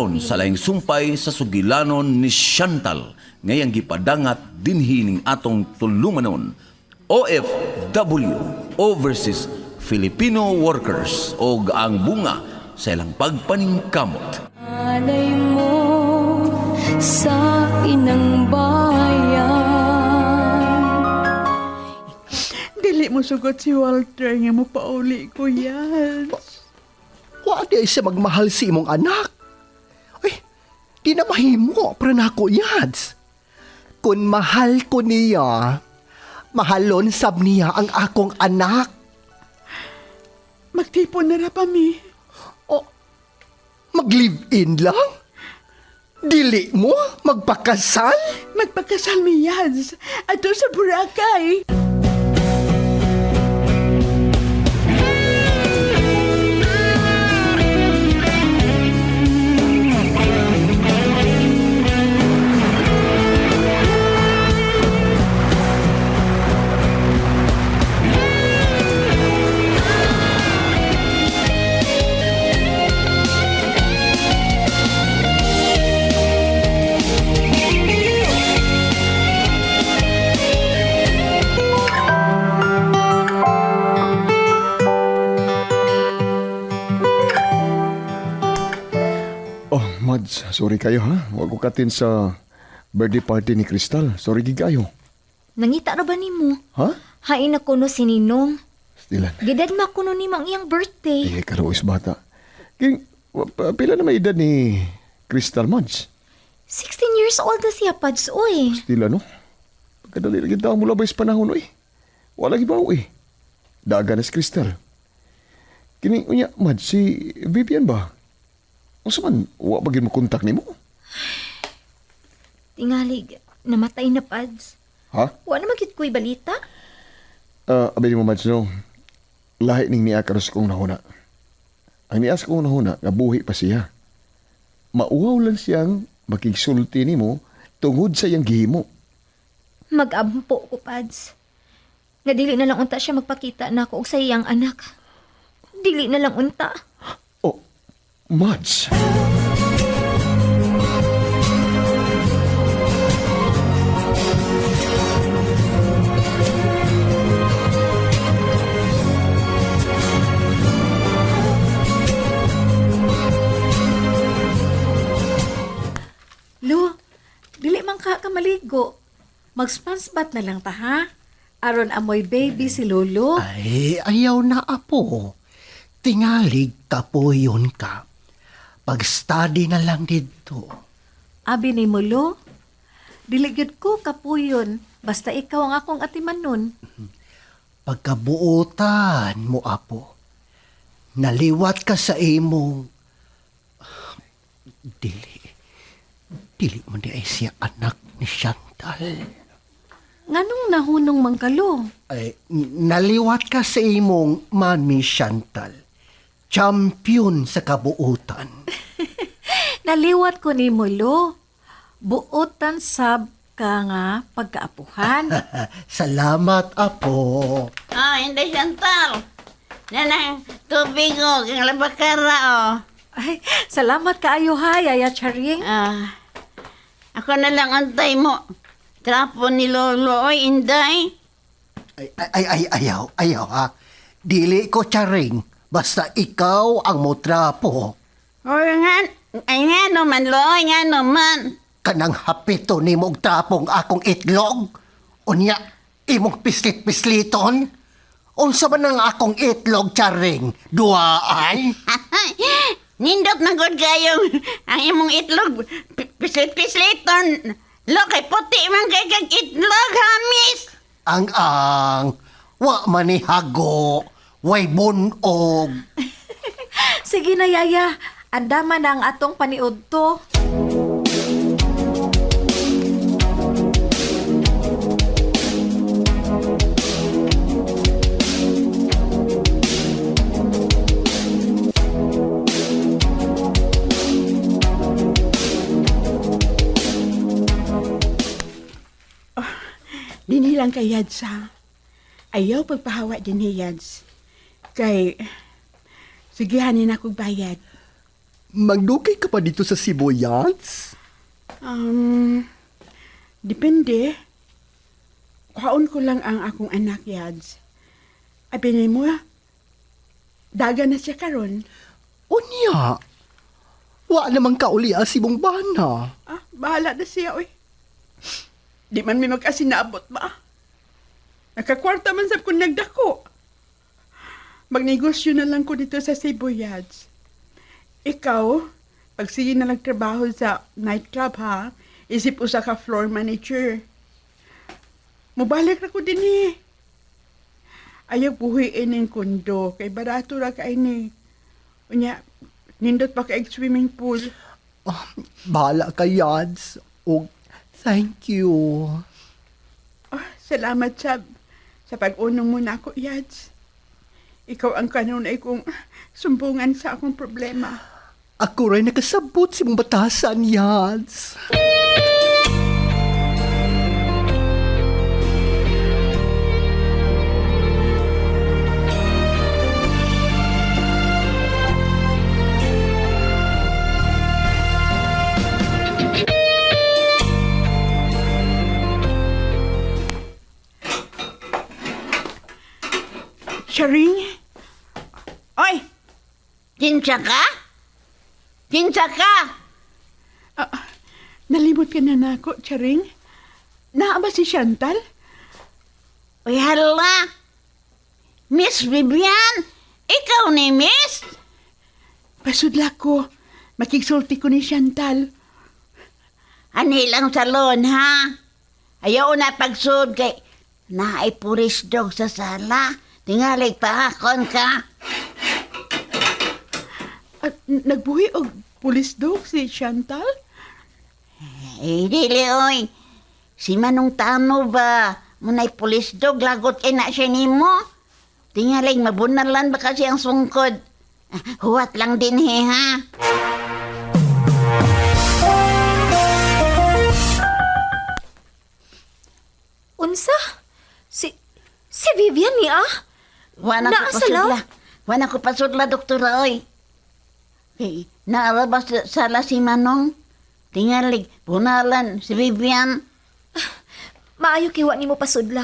karon sa laing sumpay sa sugilanon ni Chantal ngayang gipadangat dinhining atong tulumanon. OFW, Overseas Filipino Workers, o ang bunga sa ilang pagpaningkamot. Alay mo sa inang bayan. Dili mo sugot si Walter nga mo pauli ko yan. Wala siya magmahal si imong anak. Ay, di na mahimo para nako yads. Kung mahal ko niya, mahalon sab niya ang akong anak. Magtipon na ra pa mi. O, mag-live-in lang? Dili mo magpakasal? Magpakasal mi yads. Ato sa Boracay. Oh, Mads, sorry kayo ha. Huwag ko katin sa birthday party ni Crystal. Sorry gigayo. Nangita ra ba nimo? Ha? Hain ako no si Ninong. Stilan. Gidagma ko no nimang iyang birthday. Eh, karois bata. King, pila na may edad ni Crystal, Mads? 16 years old na siya, Pads, oy. Stila, no? Pagkadali lagi tao mula ba sa panahon, oy? Wala gibaw, oy. Daga na si Crystal. Kini, unya, Mads, si Vivian ba? O saman, wa bagin mo kontak ni mo? Tingalig, namatay na, Pads. Ha? Wa na magit ko'y balita? Abay mo, Mads, no? Lahi ning niya karos kong nahuna. Ang niya kong nahuna, nga buhi pa siya. Mauwaw lang siyang makigsulti ni mo tungod sa iyang gihimo. Mag-ampo ko, Pads. Nga dili na lang unta siya magpakita na ako og sa iyang anak. Dili na lang unta. Oh, Mads. Lo, dili man ka maligo. Mag-sponge bath na lang ta, ha? Aron amoy baby si Lolo. Ay, ayaw na apo. Tingalig ka po yun ka. Pag-study na lang dito. Abi ni mo, Lo. Dili gyud ko kapuyon. Basta ikaw ang akong atiman nun. Pagkabuutan mo, apo. Naliwat ka sa imong... Dili mo di ay siya anak ni Chantal. Nganong nahunong mangkalo? Ay, naliwat ka sa imong Mami Chantal. Champion sa kabuutan. Naliwat ko ni mo, Lo. Buotan sab ka nga pagkaapuhan. Salamat, apo. Oh, hindi Chantal. Nanang tubig o, kang labakara o. Ay, salamat kaayo ha, Yaya Charing. Ako na lang antay mo. Trapo ni Lolo, oy, inday. Ayaw ha. Dili ko charing. Basta ikaw ang motrapo. Oy, nga naman, Loy, nga naman. Kanang hapito ni mong trapong akong itlog. Unya, imong pislit-pisliton. Unsa man ang akong itlog, charing? Duaan? Nindot na good kayong ang imong itlog. Pislit-pisliton. Lo, kay puti man kay kag itlog, hamis. Ang wa manihago, way bunog. Sige na, Yaya. Andaman na ang atong paniudto. Dinilang kay Yads, ha? Ayaw pagpahawa din ni Yads. Kay, sigihanin akong bayad. Magdugay ka pa dito sa Cebu, Yads? Depende. Kuhaon ko lang ang akong anak, Yads. Abi mo, daga na siya karon. Unya, wa namang kauli si mong bana. Bahala na siya, oy. Di man may magkasinabot ba? Nakakwarta man sab kung nagdako. Magnegosyo na lang ko dito sa Cebu, Yads. Ikaw, pag sige na nagtrabaho sa nightclub, ha? Isip usa ka floor manager. Mubalik na ko din eh. Ayaw buhiin ng kondo, kay barato ra kay ni. Unya, nindot pa kay swimming pool. Bahala ka, Yads. O, thank you. Salamat sa pag-unong mo na ako, Yads. Ikaw ang kanunay kong sumbungan sa akong problema. Ako rin nakasabot si mong batasan, Yads. Charing? Oy! Kinsa ka? Kinsa ka? Nalimot ka na nako, Charing. Naa ba si Chantal? Uy, hala! Miss Vivian! Ikaw ni Miss? Pasudla ko. Makigsulti ko ni Chantal. Ani lang salon, ha? Ayaw na pagsud kay naay puris dog sa sala. Tingali pahakon ka. At nagbuhi og pulis dog si Chantal? Dili, oy. Si Manong Tano ba? Munay pulis dog, lagot kay na siya nimo. Tingali, mabunalan ba kasi ang sungkod? Huwat lang din ha? Unsa? Si Vivian ni Wana ko pasudla. Wana ko pasudla, Doktor Oy. Hey, naarabas sa sala si Manong. Tingalig, bunalan si Vivian. Maayo kiwa ni mo pasudla.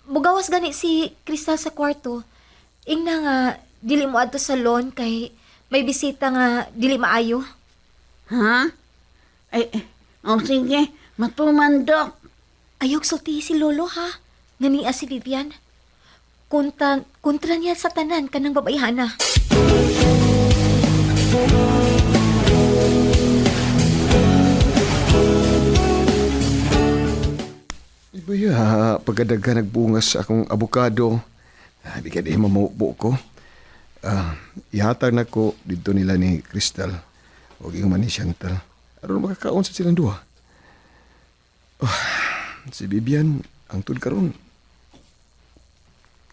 Mugawas gani si Crystal sa kwarto. Ingna nga, dili mo adto sa lawn kay may bisita nga dili maayo. Ha? Sige, matuman, Dok. Ayog sulti si Lolo ha. Ngania si Vivian. Kontra niya sa tanan kanang babayhana. Ibaya, pagkadaga nagbungas akong abukado. Di ka di mamubo ko. Ihatag na ko dito nila ni Crystal. Huwag yung man ni Chantal. Aron makakaon sa silang duha. Si Bibian, ang tun karon.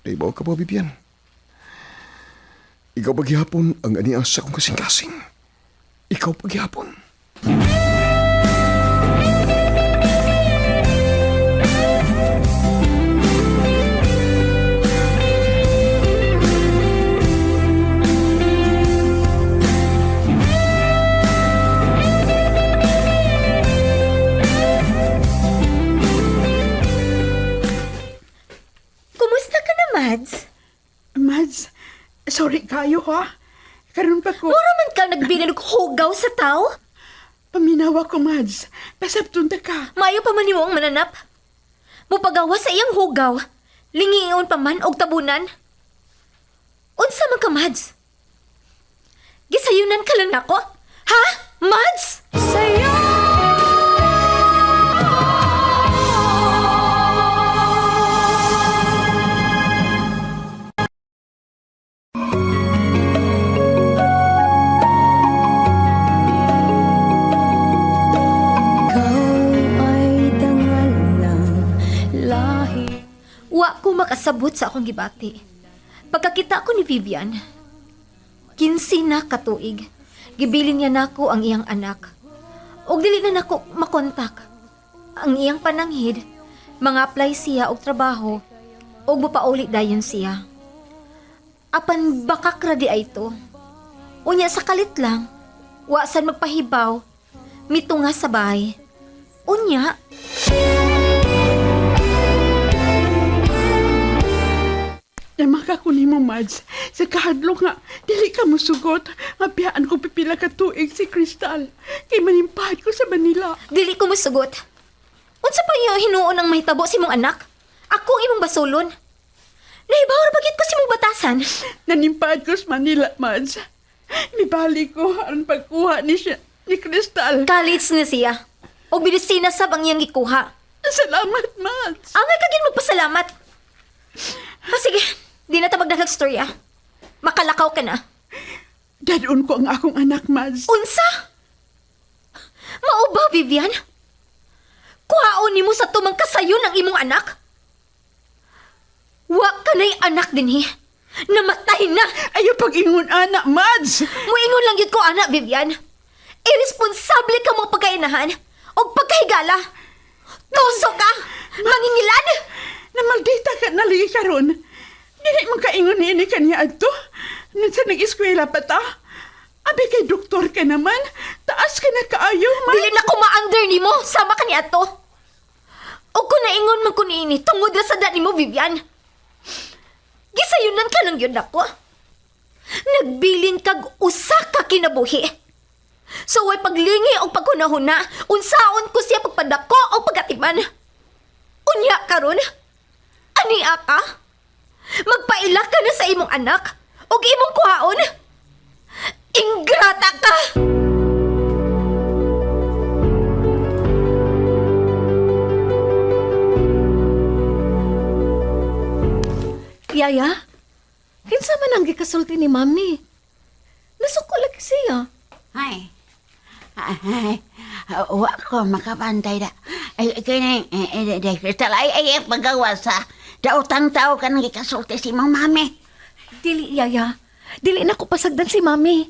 Naibaw ka ba, Bibian? Ikaw paghihapon ang anias sa kong kasing-kasing. Ikaw paghihapon. Mads? Mads, sorry kayo ha. Karon pa ko. Mura man ka nagbili og hugaw sa tao? Paminawa ko, Mads. Pasabtun ta ka. Mayo pa man nimo ang mananap. Mupagawa sa iyang hugaw. Lingiyon pa man og tabunan. Unsa man ka, Mads? Gisayunan ka lang nako? Ha? Mads? Sa'yo Wa ko makasabot sa akong gibati. Pagkakita ko ni Vivian, 15 na katuig, gibilin niya nako ang iyang anak. Og dili na nako makontak. Ang iyang pananghid, mga-apply siya og trabaho, og mupauli dayon siya. Apan bakak ra di ay to. Unya sa kalit lang, Wasan magpahibaw, mitunga sa bahay. Unya, Namaka ko ni mo, Mads. Sa kahadlok nga, dili ka mo sugot. Nga biyaan ko pipila ka tuig si Crystal. Kay manimpahad ko sa Manila. dili ko musugot. Unsa pa iyo hinuon ang mahitabo si mong anak? Ako ang imong basulon. Nahibawar bagit ko si mong batasan. Nanimpahad ko sa Manila, Mads. Mibalik ko ang pagkuha ni Crystal. College na siya. O bilisina sab ang iyang gikuha. Salamat, Mads. Angay ka gin magpasalamat. Sige, di na ta magdaghag-storya. Makalakaw ka na. Dadun ko ang akong anak, Mads. Unsa? Mao ba, Vivian? Kuhaon nimo sa tumang kasayon ng imong anak? Wa ka na'y anak dinhi. Namatay na. Ayaw pag-ingon, anak, Mads. Muingon lang yun ko, anak, Vivian. Irresponsable ka mong pagkainahan o pagkahigala. Tuso ka! Mangingilad! Namaldita ka naligi karon. Dili man kaingon ni ini kaniya adto. Nung sa nag-eskwela pa ta. Abi kay doktor ka naman. Taas ka na kaayo, Mads. Dili na ko ma-under ni mo. Sama ka ni ato. O kung naingon man ko ni ini, tungod ra sa dani mo, Vivian. Gisayunan ka lang yun ako. Nagbilin kag usa ka kinabuhi. So way paglingi o pagkunahuna, unsaon ko siya pagpadako o pagatiman. Unya karon, ania ka? Magpailak ka na sa imong anak o imong kuhaon? Ingrata ka! Yaya, kinsa man ang gikasulti ni Mami? Nasuko lagi siya. Ay. Wa ko makabantay da. Ay, kini, Crystal, ay, paggawa sa daotang tao ka nang ikasulti si mong mami. Dili, Yaya. Dili na ko pasagdan si Mami.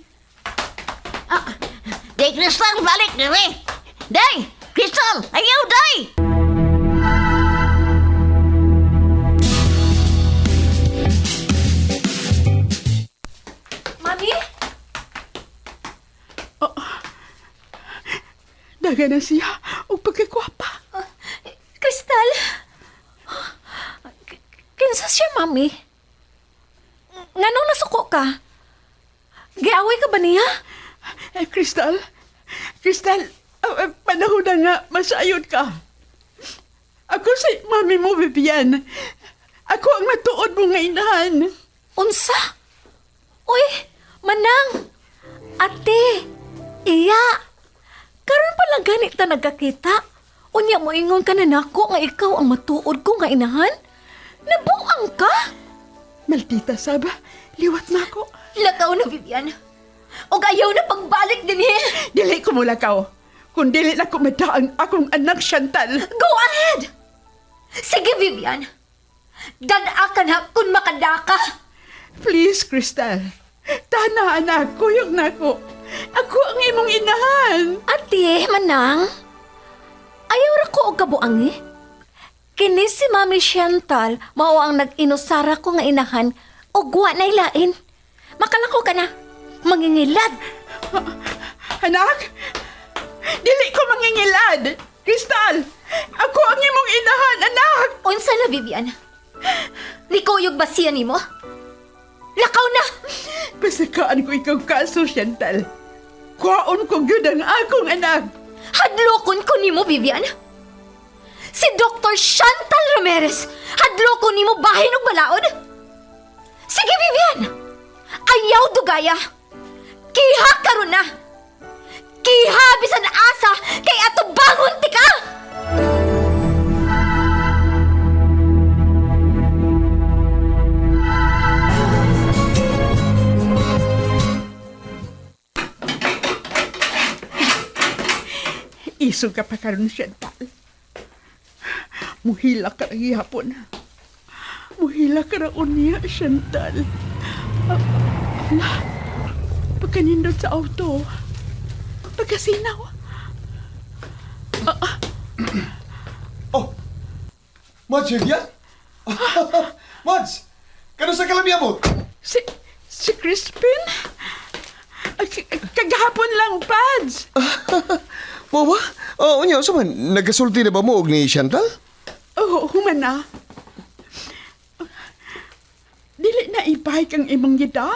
Day, Crystal, balik diri. Day, Crystal, ayaw, day! Mami? Daga na siya. O pagkakwapa. Crystal, Kinsa siya, Mami? Nganong nasuko ka? Giaway ka ba niya? Crystal, panahon na nga, masayod ka. Ako si mami mo, Vivian. Ako ang matuod mo nga inahan. Unsa? Uy, manang! Ate! Iya! Karon pa lang ganit ta nagkakita. Unya mo ingon ka na nako nga ikaw ang matuod ko nga inahan? Nabuang ka? Maldita Saba, liwat na ako. lakaw na, Vivian. O ayaw na pagbalik din eh. Dili ko mula ka. Kung dili na ko madaang akong anak Chantal. Go ahead! Sige, Vivian. Dada ka na kung makadaka. Please, Crystal. Tana, anak, kuyog na ko. Ako ang imong inahan. Ate, manang. Ayaw ra ko og kabuang eh. Kini si Mami Chantal mao ang nag-inusara ko nga inahan og wa nay lain. Makalako ka na. Mangingilad. Anak, dili ko mangingilad. Crystal, ako ang imong inahan, anak. Unsa na, Vivian? Nikuyog ba siya nimo? Lakaw na! Pasakaan ko ikaw kaso, Chantal. Kuhaon ko gyud ang akong anak. Hadlokon ko nimo, Vivian. Si Dr. Chantal Ramirez, hadlokon nimo bahin og balaod. Sige, Vivian. Ayaw dugaya. Kiha karon na. Kiha bisan asa kay ato bangon ti ka. Iso ka pa karon, Chantal. Muhila ka rin hapon. Muhila ka rin unya, Chantal. Pagkanindot sa auto. Pagkasinaw. Oh! Mads, Vivian? Mads! Kano sa kalamiya mo? Si Crispin? Kagahapon lang, Pads. Mo ba? Unya, sa man, nagkasulti na ba mo og ni Chantal? Oo, human na. Dili na ipahik ang imong gida?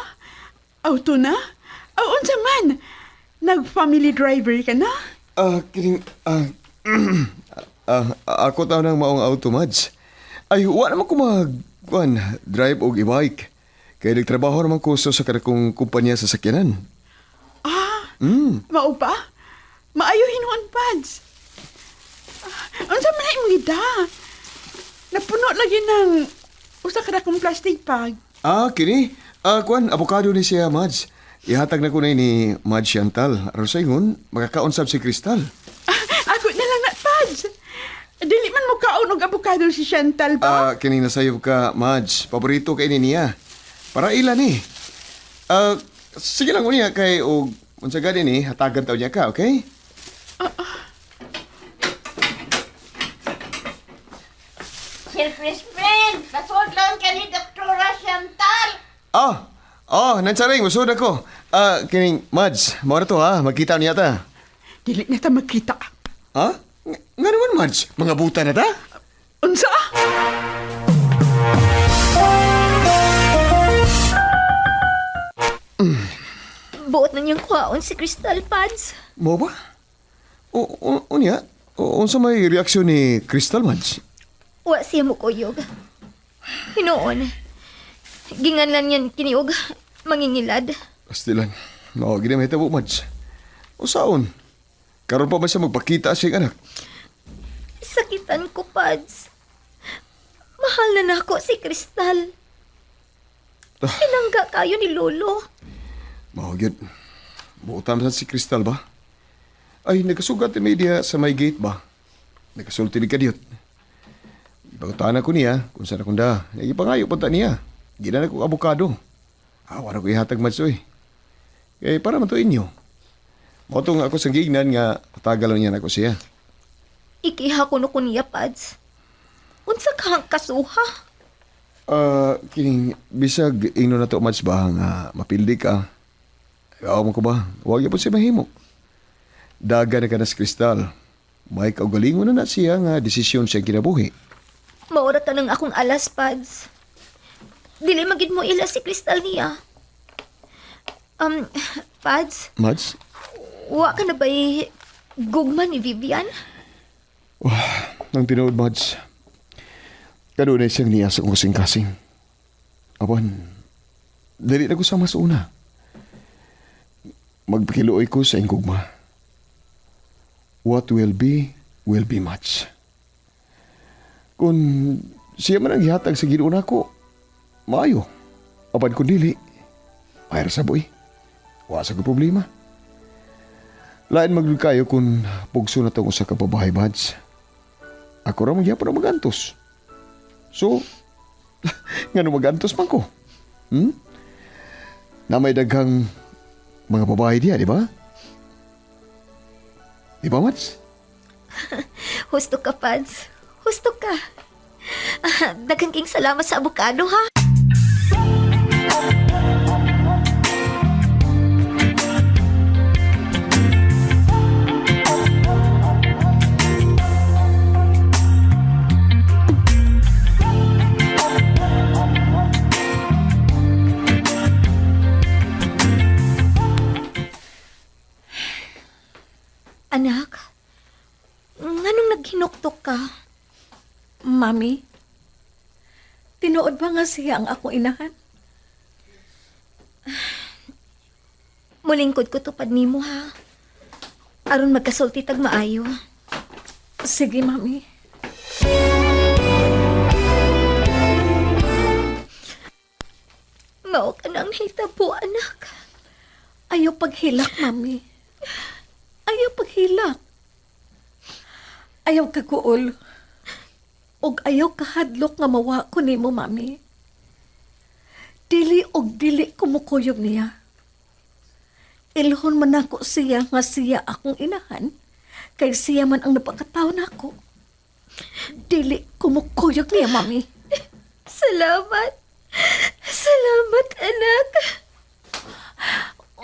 Auto na? Unsa man? Nag-family driver ka na? Kining, ako tao ng maong auto, Mads. Ay, wala naman ko drive og e-bike. Kaya nagtrabaho naman ko sa kanakong kumpanya sa sakyanan. Mao pa? Maayo hinuon, Pads. Unsa man na imong gida? Napuno lagi ng usa ka dakong plastic bag. Kini, avocado ni siya, Mads. Ihatag na ko na ni Mads Chantal. Aron sa ingon, makakaunsab si Crystal. Ako na lang na, Pads. Dili man mo kaon og avocado si Chantal ba? Kini nasayop ka, Mads. Paborito kay niya. Para ilan eh. Sige lang unya kay og unsa gani ni hatagan taw niya ka, okay? Sir Crispin, kasod lang ka ni Doktora Chantal. Nansaring, masud ako. Kining, Mads, mao na to ha, magkita niya ta. Dili na ta magkita. Nga naman, Mads, mga buta na ta? Unsa? Buot na niyang kwaon si Crystal, Pads. Mo ba? Unya, unsa may reaksyon ni Crystal, Mads? Wa siya mo kuyog. Hinoon. Ginganlan yan kiniog. Mangingilad. Pastilan, gina may tabo, Mads. Usaon? Karon pa ba siya magpakita siyang anak? Sakitan ko, Pads. Mahal na nako si Crystal. Pinangga kayo ni Lolo. Yun. Buutan sa si Crystal ba? Ay, nagkasugat ni media sa may gate ba? Nagkasulti ni kadiyot. Ipagutaan ko niya kung saan akong da. Nagipangayo punta niya. Gina na ko abukado. Wala ko ihatag matsoy. Kaya para man to inyo. Motong ako sa gignan nga patagalan niya na ko siya. Ikiha ko no ko niya, Pads. Unsa kang kasuha? Kining bisag ingno na to match ba nga mapildi ka. Ayaw mo ko ba? Huwag niya po siya mahimo. Daga na ka na si Crystal. May kaugalingon na siya nga desisyon siya kinabuhi. Maura ka ng akong alas, Pads. Dili magid mo ila si Crystal niya. Pads, Mads? wa ka na ba'y gugma ni Vivian? Nang tinuod, Mads. Kanunay siyang niya sa kasing-kasing. Apan, dali na ko sa mas una. Magpakiluoy ko sa ingkugma. What will be Mads. Kung siya man ang ihatag sa ginuuna ko, maayo. Apan kung dili, mayroon sa boy. Wala sa problema. Lain maglukayo kung pugso na itong usa ka babae, Mads. Ako ra magyapon na magantos. So, nga no magantos man ko. Na may daghang mga babae diya, di ba? Di ba, Mads? Husto ka, Pads. Husto ka. Daghang king salamat sa abukado, ha? Anak, nganong naghinuktok ka? Mami, tinuod ba nga siya ang akong inahan? Mulingkod ko tupad nimo, ha? Aron magkasulti tag maayo. Sige, Mami. Mao ka nang hitabo, anak. Ayaw paghilak, Mami. Ayaw paghilak. Ayaw kaguol. Og ayaw kahadlok nga mawa ko nimo, Mami. Dili og dili kumukuyog niya. Ilhon man ako siya nga siya akong inahan, kay siya man ang napakataw na ako. Dili kumukuyog niya, Mami. Salamat. Salamat, anak.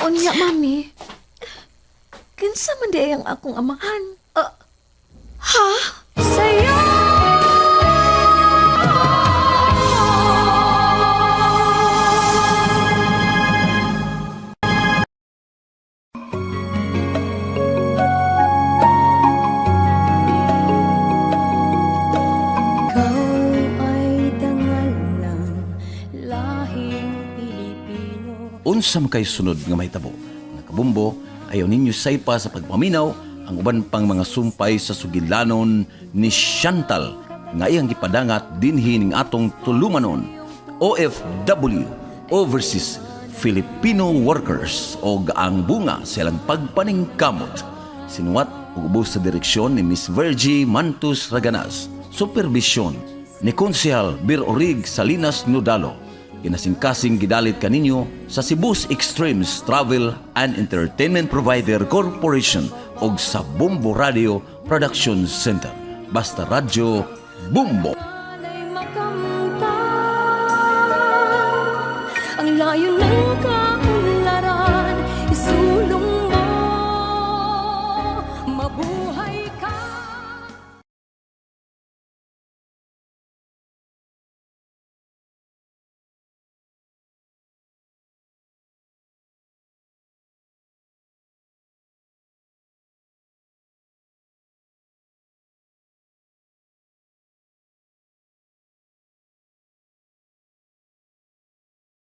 Unya, mami. Kinsa man di ang akong amahan? Ha? Sa'yo Ikaw ay dangal ng lahing Pilipino. Unsa man kay sunod nga mahitabo? Nakabumbo, ayaw ninyo saypa sa pagpaminaw ang uban pang mga sumpay sa sugilanon ni Chantal nga iyang gipadangat dinhi ning atong tulumanon OFW Overseas Filipino Workers o ang bunga sa ilang pagpaningkamot. Sinuwat ug ubos sa direksyon ni Miss Virgie Mantus Raganas. Supervisyon ni Konsehal Bir Orig Salinas Nudalo. Kinasingkasing gidalit kaninyo sa Cebu's Extremes Travel and Entertainment Provider Corporation o sa Bumbo Radio Production Center. Basta Radyo Bumbo. Ay makamtan ang layo ng